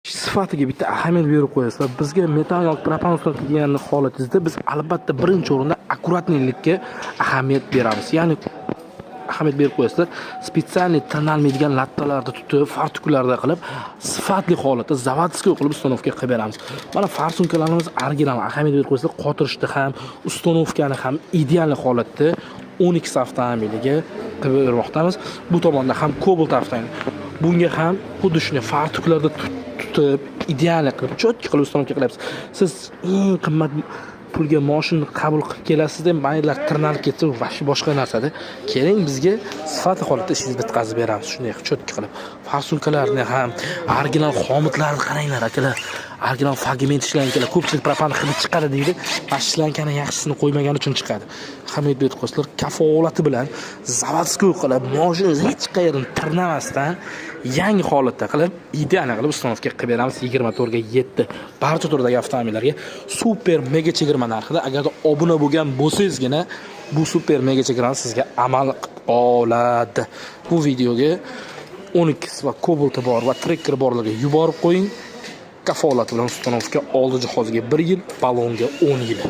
Sifatiga bitta ahamiyat berib qo'yasizlar. Bizga metan yoki propan ustoz degan holatingizda biz albatta birinchi o'rinda akkuratlikka ahamiyat beramiz. Ya'ni ahamiyat berib qo'yasizlar. Spetsialniy tirnalmaydigan lattalarda tutib, fartukularda qilib, sifatli holatda zavodskiy qilib ustonovka qilib beramiz. Mana farsunkalarimiz original ahamiyat berib qo'yasizlar. Qotirishni ham, ustonovkani ham ideal holatda 12 avtomobiliga qilib bermoqdamiz. Bu tomonda ham Cobalt avtomobil. Bunga ham xuddi shunday fartuklarda tutib, ideal qilib, cho'tki qilib ustonovka qilyapsiz. Siz eng qimmat pulga mashina qabul qilib kelasiz-da, maylar tirnalib ketsa, vashi boshqa narsada. Keling bizga sifatli holatda ishingizni bitkazib beramiz. Shunday cho'tki qilib. Farsunkalarni ham, original xomitlarni qaranglar akalar. Original fragment ishlanganlar, ko'pchilik propan hidi chiqadi deydi. Ashlankaning yaxshisini qo'ymagani uchun chiqadi. Hamid Betqoslar kafolati bilan zavodskiy qilib, mashinangiz hech qayerdan tirnamasdan yangi holatda qilib, ideal qilib ustonovka qilib beramiz 24 ga 7. Barcha turdagi avtomobillarga super mega chegirma narxida. Agarda obuna bo'lgan bo'lsangizgina bu super mega chegirma sizga amal qiladi. Bu videoga 12 va Cobalt bor va Tracker borlarga yuborib qo'ying. Kafolat bilan ustonovka oldi jihoziga 1 yil, balonga 10 yil.